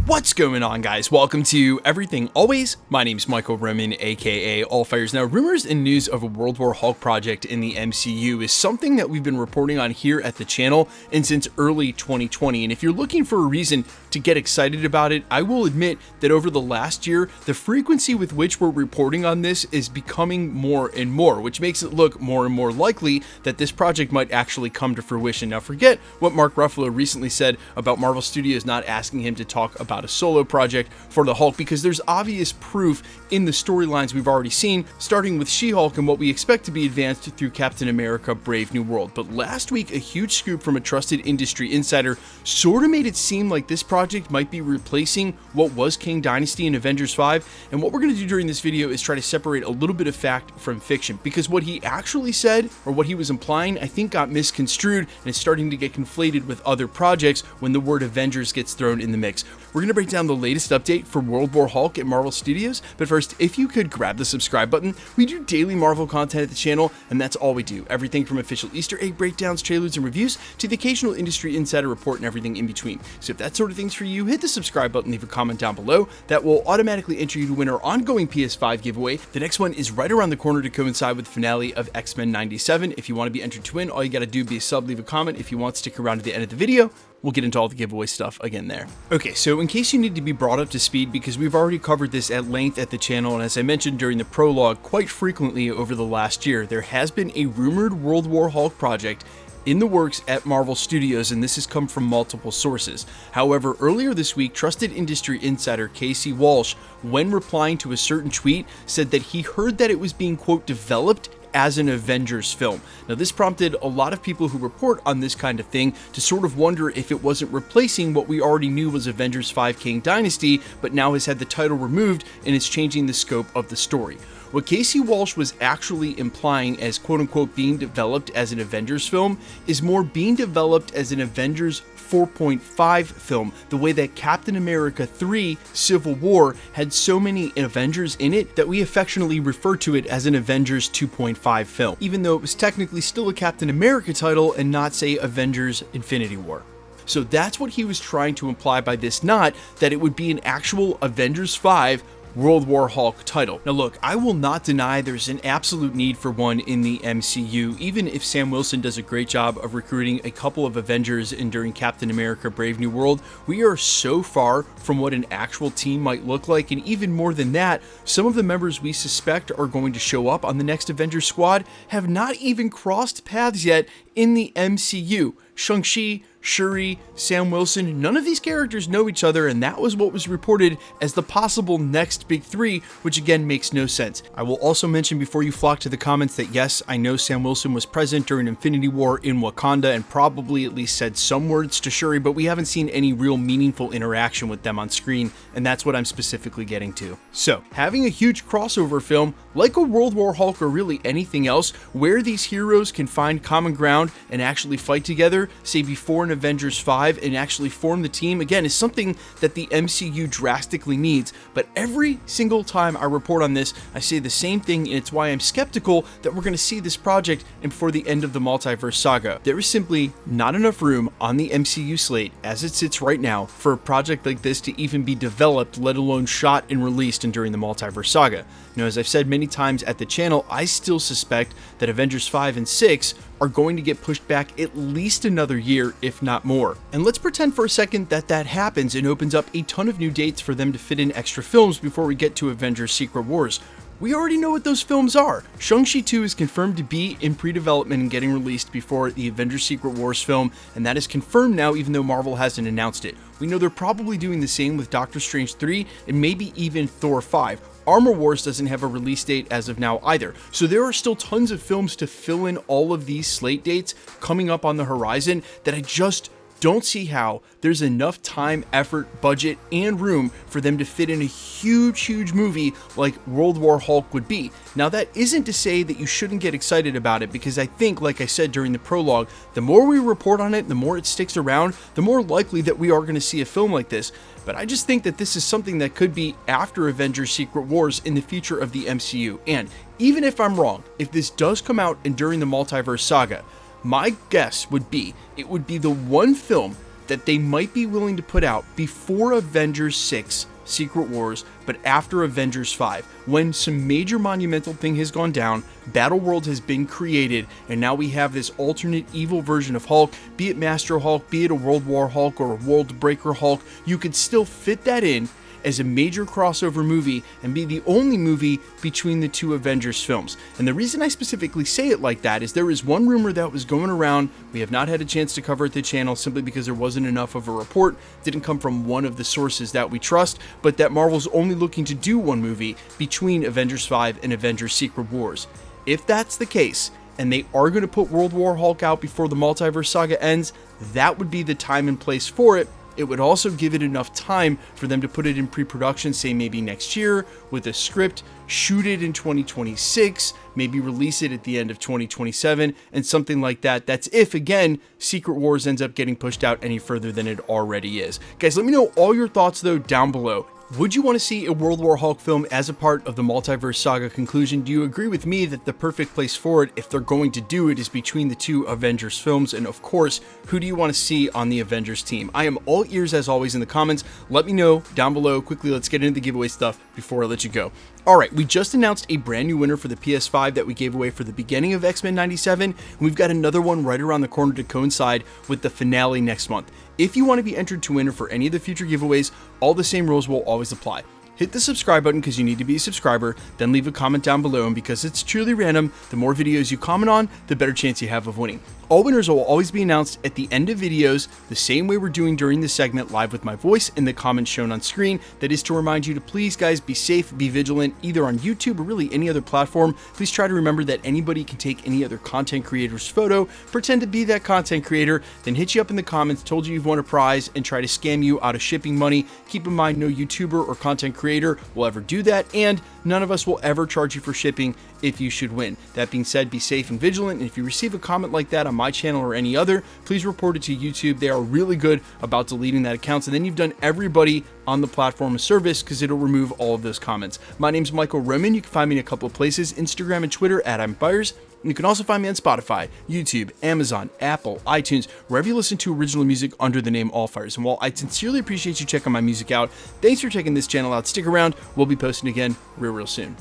What's going on, guys? Welcome to Everything Always. My name's Michael Roman, aka Allfires. Now, rumors and news of a World War Hulk project in the MCU is something that we've been reporting on here at the channel and since early 2020. And if you're looking for a reason to get excited about it, I will admit that over the last year, the frequency with which we're reporting on this is becoming more and more, which makes it look more and more likely that this project might actually come to fruition. Now, forget what Mark Ruffalo recently said about Marvel Studios not asking him to talk about a solo project for the Hulk, because there's obvious proof in the storylines we've already seen, starting with She-Hulk and what we expect to be advanced through Captain America Brave New World. But last week, a huge scoop from a trusted industry insider sort of made it seem like this project might be replacing what was Kang Dynasty in Avengers 5, and what we're going to do during this video is try to separate a little bit of fact from fiction, because what he actually said, or what he was implying, I think got misconstrued and is starting to get conflated with other projects when the word Avengers gets thrown in the mix. We're going to break down the latest update for World War Hulk at Marvel Studios, but first, if you could grab the subscribe button. We do daily Marvel content at the channel, and that's all we do. Everything from official Easter egg breakdowns, trailers, and reviews, to the occasional industry insider report and everything in between. So if that sort of thing's for you, hit the subscribe button, leave a comment down below. That will automatically enter you to win our ongoing PS5 giveaway. The next one is right around the corner to coincide with the finale of X-Men 97. If you want to be entered to win, all you gotta do is be a sub, leave a comment. If you want to stick around to the end of the video, we'll get into all the giveaway stuff again there. Okay, so in case you need to be brought up to speed, because we've already covered this at length at the channel, and as I mentioned during the prologue quite frequently over the last year, there has been a rumored World War Hulk project in the works at Marvel Studios, and this has come from multiple sources. However, earlier this week, trusted industry insider Casey Walsh, when replying to a certain tweet, said that he heard that it was being, quote, developed as an Avengers film. Now, this prompted a lot of people who report on this kind of thing to sort of wonder if it wasn't replacing what we already knew was Avengers 5 Kang Dynasty, but now has had the title removed and is changing the scope of the story. What Casey Walsh was actually implying as quote-unquote being developed as an Avengers film is more being developed as an Avengers 4.5 film, the way that Captain America 3 Civil War had so many Avengers in it that we affectionately refer to it as an Avengers 2.5 film, even though it was technically still a Captain America title and not, say, Avengers Infinity War. So that's what he was trying to imply by this, not that it would be an actual Avengers 5 World War Hulk title. Now look, I will not deny there's an absolute need for one in the MCU, even if Sam Wilson does a great job of recruiting a couple of Avengers in during Captain America Brave New World. We are so far from what an actual team might look like, and even more than that, some of the members we suspect are going to show up on the next Avengers squad have not even crossed paths yet in the MCU. Shang-Chi, Shuri, Sam Wilson, none of these characters know each other, and that was what was reported as the possible next big three, which again makes no sense. I will also mention before you flock to the comments that yes, I know Sam Wilson was present during Infinity War in Wakanda and probably at least said some words to Shuri, but we haven't seen any real meaningful interaction with them on screen, and that's what I'm specifically getting to. So, having a huge crossover film, like a World War Hulk or really anything else, where these heroes can find common ground and actually fight together, say before an Avengers 5 and actually form the team, again, is something that the MCU drastically needs. But every single time I report on this, I say the same thing, and it's why I'm skeptical that we're going to see this project before the end of the Multiverse saga. There is simply not enough room on the MCU slate as it sits right now for a project like this to even be developed, let alone shot and released during the Multiverse saga. Now, as I've said many times at the channel, I still suspect that Avengers 5 and 6 are going to get pushed back at least another year, if not more. And let's pretend for a second that that happens and opens up a ton of new dates for them to fit in extra films before we get to Avengers Secret Wars. We already know what those films are. Shang-Chi 2 is confirmed to be in pre-development and getting released before the Avengers Secret Wars film, and that is confirmed now even though Marvel hasn't announced it. We know they're probably doing the same with Doctor Strange 3 and maybe even Thor 5. Armor Wars doesn't have a release date as of now either, so there are still tons of films to fill in all of these slate dates coming up on the horizon that I just don't see how there's enough time, effort, budget, and room for them to fit in a huge movie like World War Hulk would be. Now, that isn't to say that you shouldn't get excited about it, because I think, like I said during the prologue, the more we report on it, the more it sticks around, the more likely that we are going to see a film like this. But I just think that this is something that could be after Avengers Secret Wars in the future of the MCU. And even if I'm wrong, if this does come out and during the Multiverse saga, my guess would be it would be the one film that they might be willing to put out before Avengers 6 Secret Wars, but after Avengers 5, when some major monumental thing has gone down, Battleworld has been created, and now we have this alternate evil version of Hulk, be it Master Hulk, be it a World War Hulk or a World Breaker Hulk. You could still fit that in as a major crossover movie and be the only movie between the two Avengers films. And the reason I specifically say it like that is there is one rumor that was going around. We have not had a chance to cover at the channel simply because there wasn't enough of a report. It didn't come from one of the sources that we trust, but that Marvel's only looking to do one movie between Avengers 5 and Avengers Secret Wars. If that's the case, and they are going to put World War Hulk out before the Multiverse saga ends, that would be the time and place for it. It would also give it enough time for them to put it in pre-production, say maybe next year, with a script, shoot it in 2026, maybe release it at the end of 2027, and something like that. That's if, again, Secret Wars ends up getting pushed out any further than it already is. Guys, let me know all your thoughts, though, down below. Would you want to see a World War Hulk film as a part of the Multiverse saga conclusion? Do you agree with me that the perfect place for it, if they're going to do it, is between the two Avengers films? And of course, who do you want to see on the Avengers team? I am all ears as always in the comments. Let me know down below. Quickly, let's get into the giveaway stuff before I let you go. Alright, we just announced a brand new winner for the PS5 that we gave away for the beginning of X-Men 97, and we've got another one right around the corner to coincide with the finale next month. If you want to be entered to win for any of the future giveaways, all the same rules will always apply. Hit the subscribe button because you need to be a subscriber, then leave a comment down below, and because it's truly random, the more videos you comment on, the better chance you have of winning. All winners will always be announced at the end of videos, the same way we're doing during this segment live with my voice in the comments shown on screen. That is to remind you to please, guys, be safe, be vigilant, either on YouTube or really any other platform. Please try to remember that anybody can take any other content creator's photo, pretend to be that content creator, then hit you up in the comments, told you you've won a prize, and try to scam you out of shipping money. Keep in mind, no YouTuber or content creator will ever do that, and none of us will ever charge you for shipping if you should win. That being said, be safe and vigilant, and if you receive a comment like that on my channel or any other, please report it to YouTube. They are really good about deleting that account, and then you've done everybody on the platform a service because it'll remove all of those comments. My name's Michael Roman. You can find me in a couple of places, Instagram and Twitter at @I'mBuyers. And you can also find me on Spotify, YouTube, Amazon, Apple, iTunes, wherever you listen to original music under the name Allfires. And while I sincerely appreciate you checking my music out, thanks for checking this channel out. Stick around. We'll be posting again real soon.